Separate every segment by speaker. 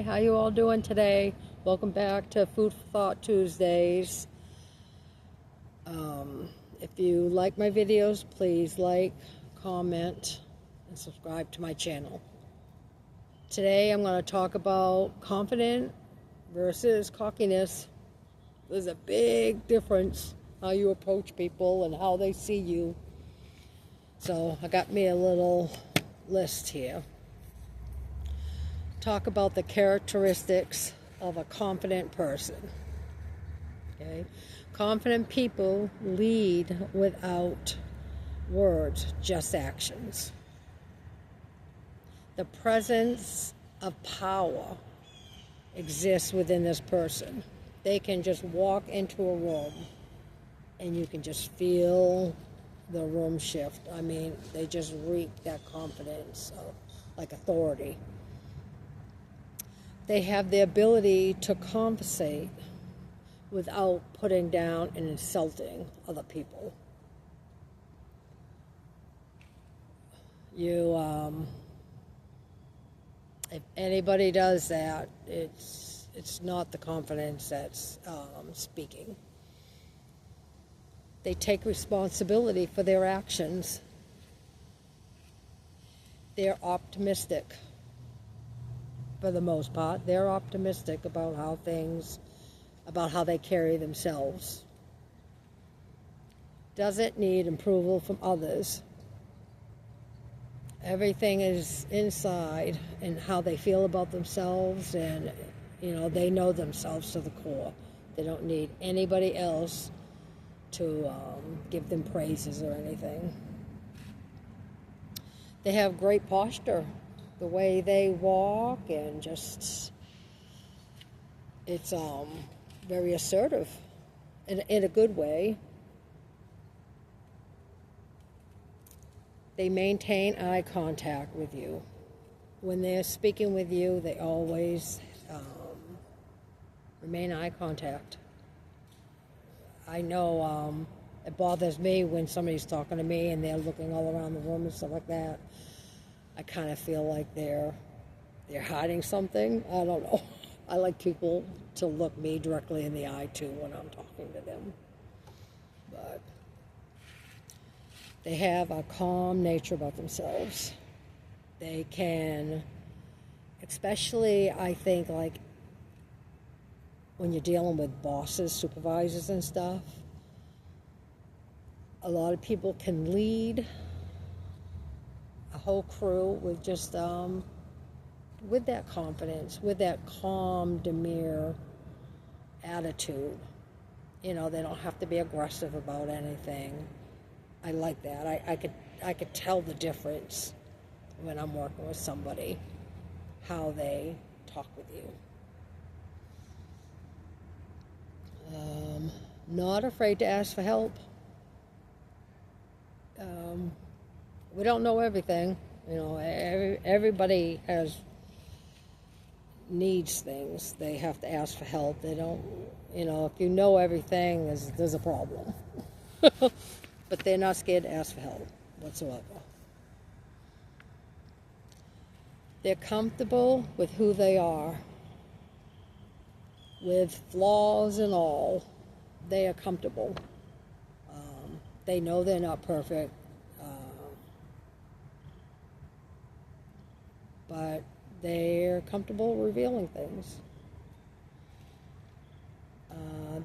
Speaker 1: Hi, how you all doing today? Welcome back to Food for Thought Tuesdays. If you like my videos, please like, comment, and subscribe to my channel. Today I'm going to talk about confident versus cockiness. There's a big difference how you approach people and how they see you. So I got me a little list here. Talk about the characteristics of a confident person. Okay? Confident people lead without words, just actions. The presence of power exists within this person. They can just walk into a room and you can just feel the room shift. I mean, they just reek that confidence, like authority. They have the ability to conversate without putting down and insulting other people. If anybody does that, it's not the confidence that's speaking. They take responsibility for their actions. They're optimistic. For the most part, they're optimistic about how they carry themselves. Doesn't need approval from others. Everything is inside and how they feel about themselves, and they know themselves to the core. They don't need anybody else to give them praises or anything. They have great posture. The way they walk and just, it's very assertive in a good way. They maintain eye contact with you. When they're speaking with you, they always remain eye contact. I know it bothers me when somebody's talking to me and they're looking all around the room and stuff like that. I kind of feel like they're hiding something. I don't know. I like people to look me directly in the eye too when I'm talking to them. But they have a calm nature about themselves. They can, especially I think like when you're dealing with bosses, supervisors and stuff, a lot of people can lead a whole crew with just with that confidence, with that calm demeanor attitude. They don't have to be aggressive about anything. I like that. I could tell the difference when I'm working with somebody, how they talk with you. Not afraid to ask for help. We don't know everything. Everybody needs things. They have to ask for help. They don't, if you know everything, there's a problem. But they're not scared to ask for help whatsoever. They're comfortable with who they are. With flaws and all, they are comfortable. They know they're not perfect. But they're comfortable revealing things.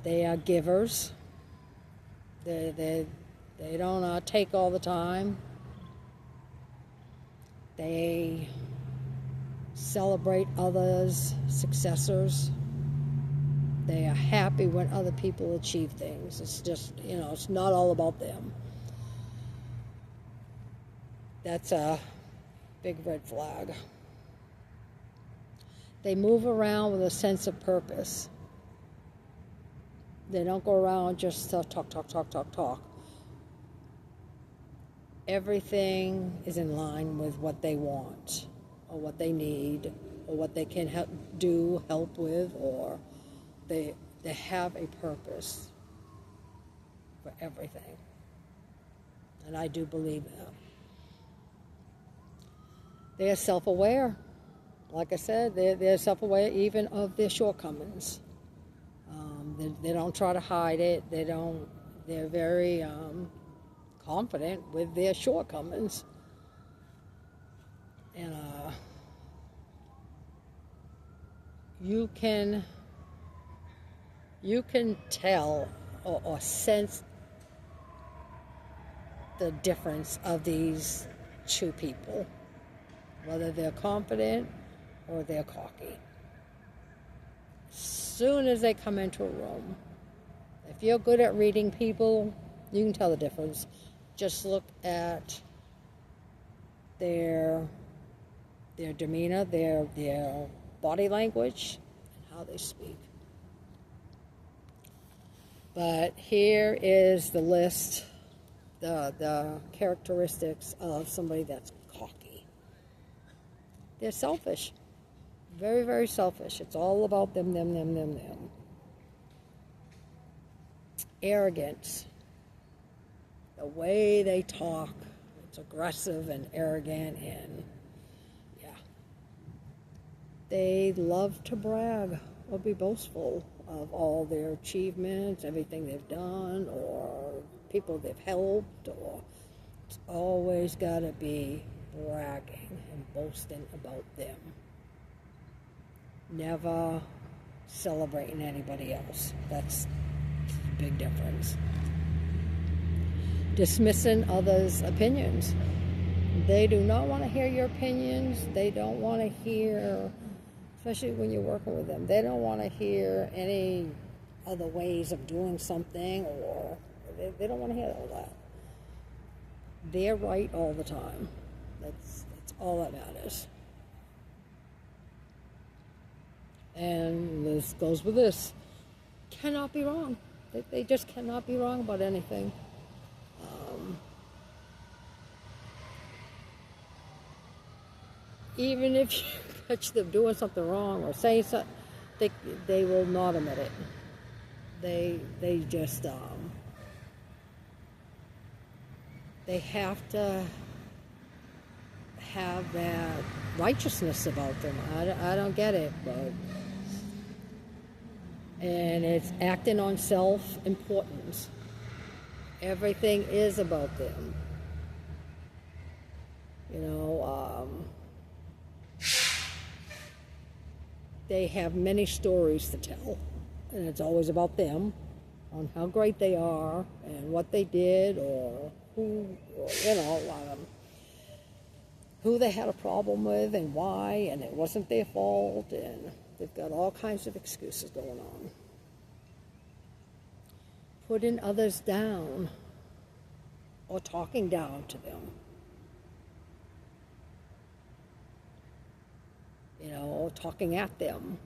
Speaker 1: They are givers. They don't take all the time. They celebrate others' successors. They are happy when other people achieve things. It's just, it's not all about them. That's a big red flag. They move around with a sense of purpose. They don't go around just to talk. Everything is in line with what they want, or what they need, or what they can help with, or they have a purpose for everything. And I do believe that. They are self-aware. Like I said, they're self-aware even of their shortcomings. They don't try to hide it. They're very confident with their shortcomings. And you can tell or sense the difference of these two people, whether they're confident or they're cocky. Soon as they come into a room, if you're good at reading people, you can tell the difference. Just look at their demeanor, their body language, and how they speak. But here is the list, the characteristics of somebody that's cocky. They're selfish. Very, very selfish. It's all about them. Arrogance. The way they talk, it's aggressive and arrogant, and yeah. They love to brag or be boastful of all their achievements, everything they've done, or people they've helped, or it's always got to be bragging and boasting about them. Never celebrating anybody else. That's a big difference. Dismissing others' opinions. They do not want to hear your opinions. They don't want to hear, especially when you're working with them, they don't want to hear any other ways of doing something, or they don't want to hear all that. They're right all the time. That's all that matters. And this goes with this. Cannot be wrong. They just cannot be wrong about anything. Even if you catch them doing something wrong or saying something, they will not admit it. They just they have to have that righteousness about them. I don't get it, but and it's acting on self-importance. Everything is about them. You know, they have many stories to tell, and it's always about them, on how great they are and what they did, or who, you know, who they had a problem with and why, and it wasn't their fault, and they've got all kinds of excuses going on. Putting others down or talking down to them. You know, or talking at them.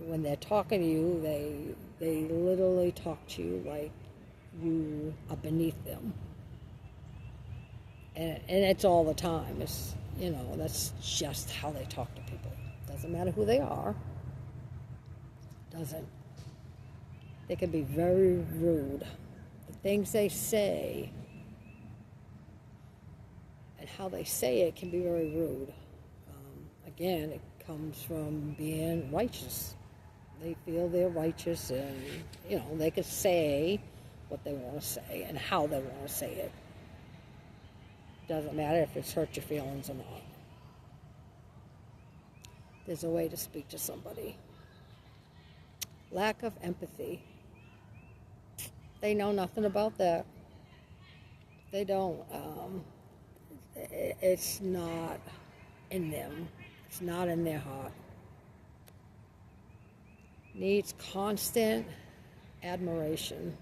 Speaker 1: When they're talking to you, they literally talk to you like you are beneath them. And it's all the time. It's, you know, that's just how they talk to people. Doesn't matter who they are. Doesn't. They can be very rude. The things they say and how they say it can be very rude. Again, it comes from being righteous. They feel they're righteous, and, you know, they can say what they want to say and how they want to say it. Doesn't matter if it's hurt your feelings or not. There's a way to speak to somebody. Lack of empathy. They know nothing about that. They don't. It's not in them. It's not in their heart. Needs constant admiration.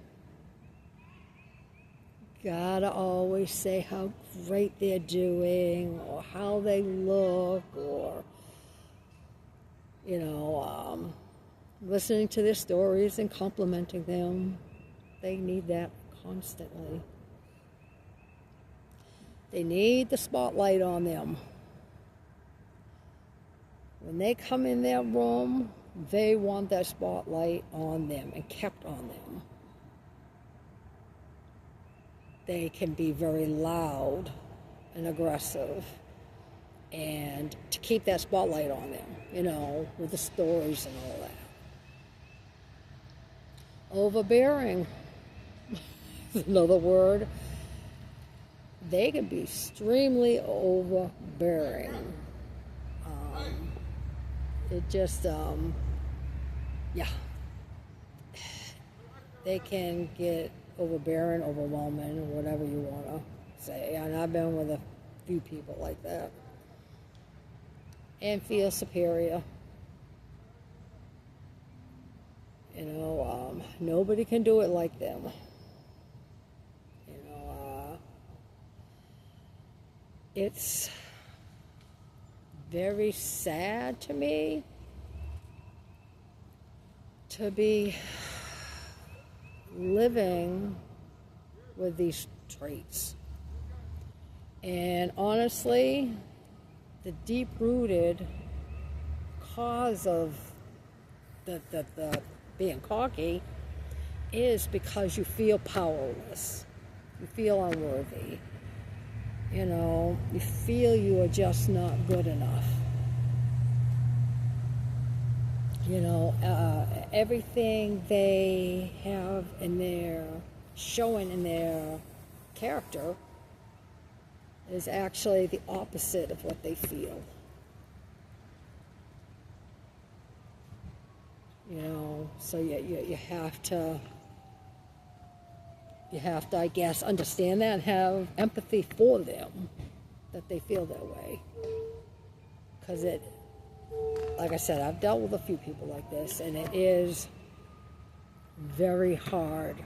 Speaker 1: Gotta always say how great they're doing, or how they look, or, you know, listening to their stories and complimenting them. They need that constantly. They need the spotlight on them. When they come in their room, they want that spotlight on them and kept on them. They can be very loud and aggressive, and to keep that spotlight on them, you know, with the stories and all that. Overbearing is another word. They can be extremely overbearing. It just, yeah. They can get overbearing, overwhelming, or whatever you want to say. And I've been with a few people like that. And feel superior. You know, nobody can do it like them. You know, it's very sad to me to be living with these traits. And honestly, the deep-rooted cause of the being cocky is because you feel powerless. You feel unworthy. You know, you feel you are just not good enough. You know, everything they have in their, showing in their character is actually the opposite of what they feel. You know, so you have to, I guess, understand that and have empathy for them, that they feel that way. Because it, like I said, I've dealt with a few people like this, and it is very hard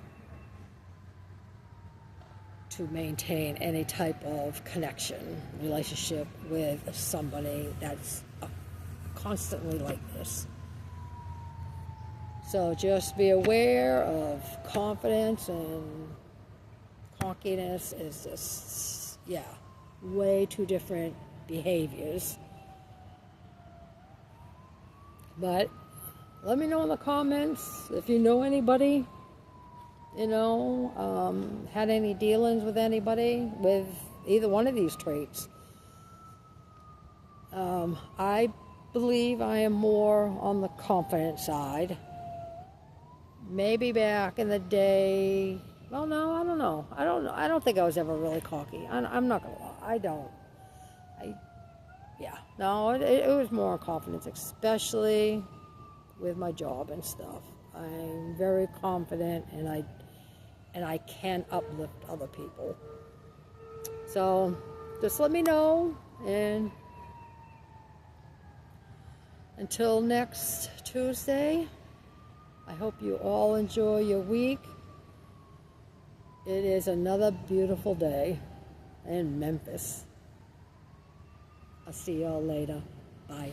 Speaker 1: to maintain any type of connection, relationship with somebody that's constantly like this. So just be aware of confidence, and cockiness is just, yeah, way two different behaviors. But let me know in the comments if you know anybody, you know, had any dealings with anybody with either one of these traits. I believe I am more on the confident side. Maybe back in the day, well, no, I don't know. I don't think I was ever really cocky. I'm not gonna lie. I don't. Yeah, no, it was more confidence, especially with my job and stuff. I'm very confident, and I can uplift other people. So just let me know, and until next Tuesday, I hope you all enjoy your week. It is another beautiful day in Memphis. I'll see y'all later. Bye.